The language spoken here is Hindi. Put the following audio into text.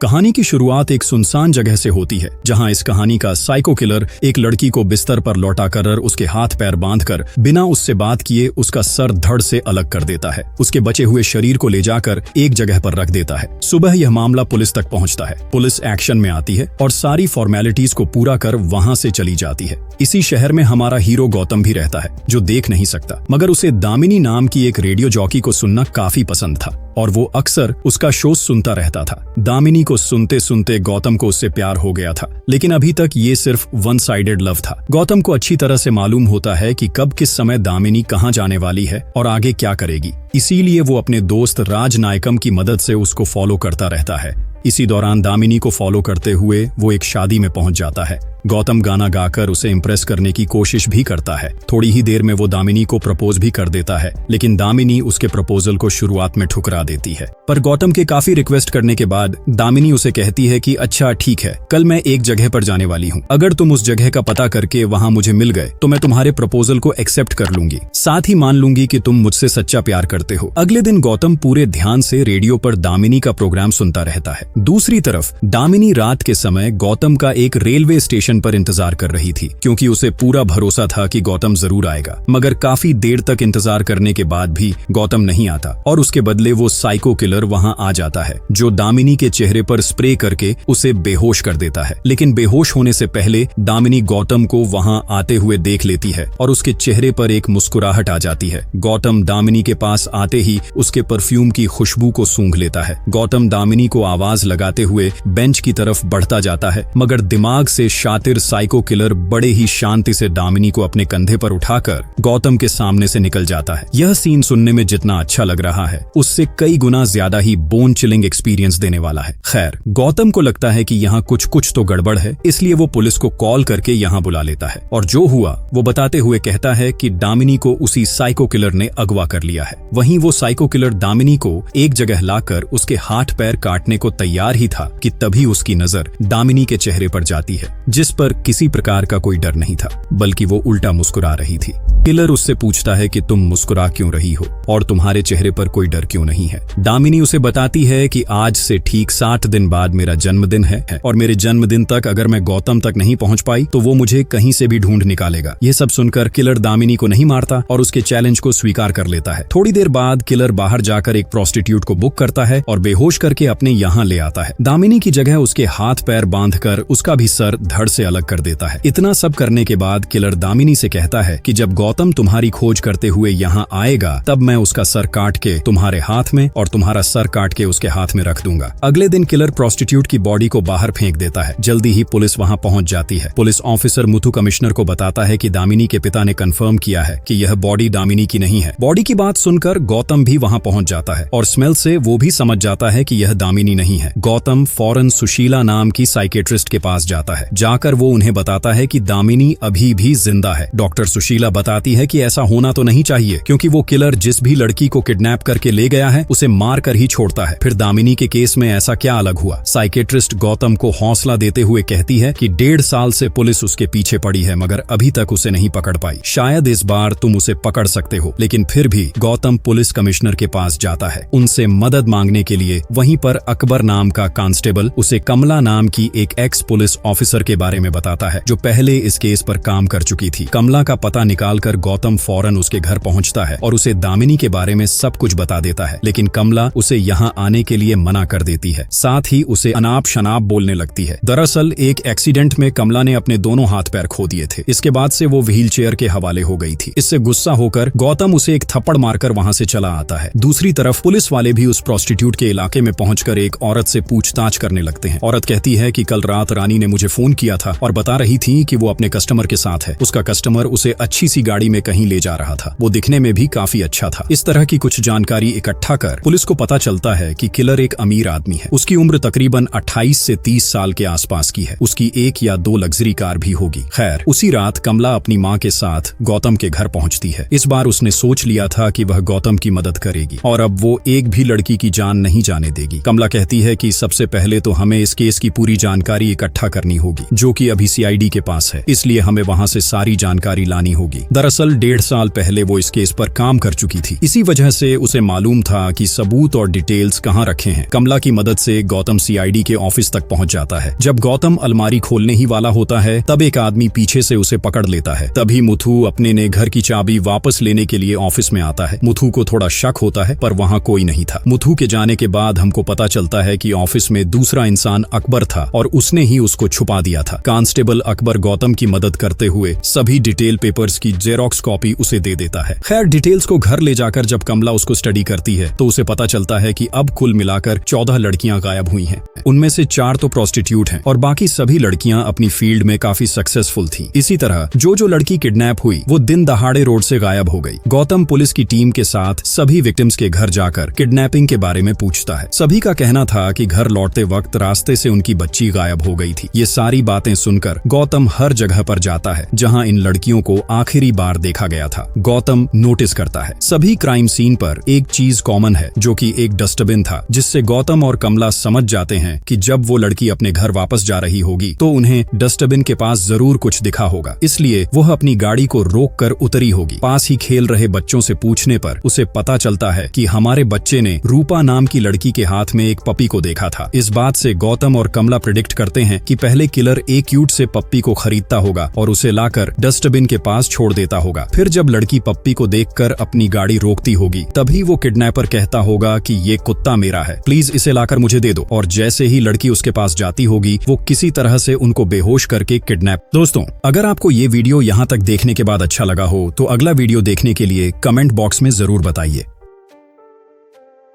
कहानी की शुरुआत एक सुनसान जगह से होती है, जहां इस कहानी का साइको किलर एक लड़की को बिस्तर पर लौटा कर उसके हाथ पैर बांधकर बिना उससे बात किए उसका सर धड़ से अलग कर देता है। उसके बचे हुए शरीर को ले जाकर एक जगह पर रख देता है। सुबह यह मामला पुलिस तक पहुंचता है। पुलिस एक्शन में आती है और सारी फॉर्मेलिटीज को पूरा कर वहां से चली जाती है। इसी शहर में हमारा हीरो गौतम भी रहता है, जो देख नहीं सकता, मगर उसे दामिनी नाम की एक रेडियो जॉकी को सुनना काफी पसंद था और वो अक्सर उसका शो सुनता रहता था। दामिनी को सुनते सुनते गौतम को उससे प्यार हो गया था, लेकिन अभी तक ये सिर्फ वन साइडेड लव था। गौतम को अच्छी तरह से मालूम होता है कि कब किस समय दामिनी कहाँ जाने वाली है और आगे क्या करेगी, इसीलिए वो अपने दोस्त राज नायकम की मदद से उसको फॉलो करता रहता है। इसी दौरान दामिनी को फॉलो करते हुए वो एक शादी में पहुंच जाता है। गौतम गाना गाकर उसे इम्प्रेस करने की कोशिश भी करता है। थोड़ी ही देर में वो दामिनी को प्रपोज भी कर देता है, लेकिन दामिनी उसके प्रपोजल को शुरुआत में ठुकरा देती है। पर गौतम के काफी रिक्वेस्ट करने के बाद दामिनी उसे कहती है कि अच्छा ठीक है, कल मैं एक जगह पर जाने वाली हूँ, अगर तुम उस जगह का पता करके वहाँ मुझे मिल गए तो मैं तुम्हारे प्रपोजल को एक्सेप्ट कर लूंगी, साथ ही मान लूंगी कि तुम मुझसे सच्चा प्यार करते हो। अगले दिन गौतम पूरे ध्यान से रेडियो पर दामिनी का प्रोग्राम सुनता रहता है। दूसरी तरफ दामिनी रात के समय गौतम का एक रेलवे स्टेशन पर इंतजार कर रही थी, क्योंकि उसे पूरा भरोसा था कि गौतम जरूर आएगा। मगर काफी देर तक इंतजार करने के बाद भी गौतम नहीं आता और उसके बदले वो साइको किलर वहां आ जाता है, जो दामिनी के चेहरे पर स्प्रे करके उसे बेहोश कर देता है। लेकिन बेहोश होने से पहले दामिनी गौतम को वहां आते हुए देख लेती है और उसके चेहरे पर एक मुस्कुराहट आ जाती है। गौतम दामिनी के पास आते ही उसके परफ्यूम की खुशबू को सूंघ लेता है। गौतम दामिनी को आवाज लगाते हुए बेंच की तरफ बढ़ता जाता है, मगर दिमाग से शातिर साइको किलर बड़े ही शांति से दामिनी को अपने कंधे पर उठाकर गौतम के सामने से निकल जाता है। यह सीन सुनने में जितना अच्छा लग रहा है, उससे कई गुना ज्यादा ही बोन चिलिंग एक्सपीरियंस देने वाला है। खैर, गौतम को लगता है कि यहाँ कुछ तो गड़बड़ है, इसलिए वो पुलिस को कॉल करके यहाँ बुला लेता है और जो हुआ वो बताते हुए कहता है कि दामिनी को उसी साइको किलर ने अगवा कर लिया है। वहीं वो साइको किलर दामिनी को एक जगह लाकर उसके हाथ पैर काटने को तैयार ही था कि तभी उसकी नजर दामिनी के चेहरे पर जाती है, जिस पर किसी प्रकार का कोई डर नहीं था, बल्कि वो उल्टा मुस्कुरा रही थी। किलर उससे पूछता है कि तुम मुस्कुरा क्यों रही हो और तुम्हारे चेहरे पर कोई डर क्यों नहीं है। दामिनी उसे बताती है कि आज से ठीक 60 दिन बाद मेरा जन्मदिन है और मेरे जन्मदिन तक अगर मैं गौतम तक नहीं पहुंच पाई तो वो मुझे कहीं से भी ढूंढ निकालेगा। ये सब सुनकर किलर दामिनी को नहीं मारता और उसके चैलेंज को स्वीकार कर लेता है। थोड़ी देर बाद किलर बाहर जाकर एक प्रोस्टिट्यूट को बुक करता है और बेहोश करके अपने यहाँ ले आता है। दामिनी की जगह उसके हाथ पैर बांधकर उसका भी सर धड़ से अलग कर देता है। इतना सब करने के बाद किलर दामिनी से कहता है कि जब गौतम तुम्हारी खोज करते हुए यहाँ आएगा तब मैं उसका सर काट के तुम्हारे हाथ में और तुम्हारा सर काट के उसके हाथ में रख दूंगा। अगले दिन किलर प्रोस्टिट्यूट की बॉडी को बाहर फेंक देता है। जल्दी ही पुलिस वहाँ पहुँच जाती है। पुलिस ऑफिसर मुथु कमिश्नर को बताता है कि दामिनी के पिता ने कंफर्म किया है कि यह बॉडी दामिनी की नहीं है। बॉडी की बात सुनकर गौतम भी वहाँ पहुँच जाता है और स्मेल से वो भी समझ जाता है कि यह दामिनी नहीं है। गौतम फौरन सुशीला नाम की साइकेट्रिस्ट के पास जाता है। जाकर वो उन्हें बताता है कि दामिनी अभी भी जिंदा है। डॉक्टर सुशीला बताती है कि ऐसा होना तो नहीं चाहिए, क्योंकि वो किलर जिस भी लड़की को किडनैप करके ले गया है उसे मार कर ही छोड़ता है। फिर दामिनी के केस में ऐसा क्या अलग हुआ? साइकेट्रिस्ट गौतम को हौसला देते हुए कहती है कि 1.5 साल से पुलिस उसके पीछे पड़ी है, मगर अभी तक उसे नहीं पकड़ पाई। शायद इस बार तुम उसे पकड़ सकते हो। लेकिन फिर भी गौतम पुलिस कमिश्नर के पास जाता है उनसे मदद मांगने के लिए। वहीं पर अकबर नाम का कांस्टेबल उसे कमला नाम की एक एक्स पुलिस ऑफिसर के बारे में बताता है, जो पहले इस केस पर काम कर चुकी थी। कमला का पता निकालकर गौतम फौरन उसके घर पहुंचता है और उसे दामिनी के बारे में सब कुछ बता देता है, लेकिन कमला उसे यहाँ आने के लिए मना कर देती है। साथ ही उसे अनाप शनाप बोलने लगती है। दरअसल एक एक्सीडेंट में कमला ने अपने दोनों हाथ पैर खो दिए थे। इसके बाद से वो व्हील चेयर के हवाले हो गई थी। इससे गुस्सा होकर गौतम उसे एक थप्पड़ मारकर वहाँ से चला आता है। दूसरी तरफ पुलिस वाले भी उस प्रोस्टिट्यूट के इलाके में पहुंचकर एक औरत से पूछताछ करने लगते हैं। औरत कहती है कि कल रात रानी ने मुझे फोन किया था और बता रही थी कि वो अपने कस्टमर के साथ है। उसका कस्टमर उसे अच्छी सी गाड़ी में कहीं ले जा रहा था। वो दिखने में भी काफी अच्छा था। इस तरह की कुछ जानकारी इकट्ठा कर पुलिस को पता चलता है कि किलर एक अमीर आदमी है। उसकी उम्र तकरीबन 28 से 30 साल के आसपास की है। उसकी 1 या 2 लग्जरी कार भी होगी। खैर, उसी रात कमला अपनी माँ के साथ गौतम के घर पहुंचती है। इस बार उसने सोच लिया था कि वह गौतम की मदद करेगी और अब वो एक भी लड़की की जान नहीं जाने देगी। कमला कहती है कि सबसे पहले तो हमें इस केस की पूरी जानकारी इकट्ठा करनी होगी, जो कि अभी सीआईडी के पास है, इसलिए हमें वहां से सारी जानकारी लानी होगी। दरअसल 1.5 साल पहले वो इस केस पर काम कर चुकी थी, इसी वजह से उसे मालूम था कि सबूत और डिटेल्स कहाँ रखे हैं। कमला की मदद से गौतम सीआईडी के ऑफिस तक पहुंच जाता है। जब गौतम अलमारी खोलने ही वाला होता है, तब एक आदमी पीछे से उसे पकड़ लेता है। तभी मुथु अपने ने घर की चाबी वापस लेने के लिए ऑफिस में आता है। मुथु को थोड़ा शक होता है, पर वहाँ कोई नहीं था। मुथु के जाने के बाद हमको पता चलता है कि ऑफिस में दूसरा इंसान अकबर था और उसने ही उसको छुपा दिया था। कांस्टेबल अकबर गौतम की मदद करते हुए सभी डिटेल पेपर्स की जेरोक्स कॉपी उसे दे देता है। खैर, डिटेल्स को घर ले जाकर जब कमला उसको स्टडी करती है तो उसे पता चलता है कि अब कुल मिलाकर 14 लड़कियां गायब हुई हैं। उनमें से 4 तो प्रोस्टिट्यूट हैं और बाकी सभी लड़कियां अपनी फील्ड में काफी सक्सेसफुल थी। इसी तरह जो लड़की किडनैप हुई वो दिन दहाड़े रोड से गायब हो गई। गौतम पुलिस की टीम के साथ सभी विक्टिम्स के घर जाकर किडनैपिंग के बारे में पूछता है। सभी का कहना था कि घर लौटते वक्त रास्ते से उनकी बच्ची गायब हो गई थी। ये सारी बातें सुनकर गौतम हर जगह पर जाता है जहां इन लड़कियों को आखिरी बार देखा गया था। गौतम नोटिस करता है सभी क्राइम सीन पर एक चीज कॉमन है, जो कि एक डस्टबिन था, जिससे गौतम और कमला समझ जाते हैं कि जब वो लड़की अपने घर वापस जा रही होगी तो उन्हें डस्टबिन के पास जरूर कुछ दिखा होगा, इसलिए वह अपनी गाड़ी को रोककर उतरी होगी। पास ही खेल रहे बच्चों से पूछने पर उसे पता चलता है कि हमारे बच्चे ने रूपा नाम की लड़की के हाथ में एक पपी को देखा था। इस बात से गौतम और कमला प्रेडिक्ट करते हैं कि पहले किलर एक क्यूट से पप्पी को खरीदता होगा और उसे लाकर डस्टबिन के पास छोड़ देता होगा। फिर जब लड़की पप्पी को देखकर अपनी गाड़ी रोकती होगी, तभी वो किडनैपर कहता होगा कि ये कुत्ता मेरा है, प्लीज इसे लाकर मुझे दे दो। और जैसे ही लड़की उसके पास जाती होगी, वो किसी तरह से उनको बेहोश करके किडनैप। दोस्तों, अगर आपको ये वीडियो यहाँ तक देखने के बाद अच्छा लगा हो तो अगला वीडियो देखने के लिए कमेंट बॉक्स में जरूर बताइए।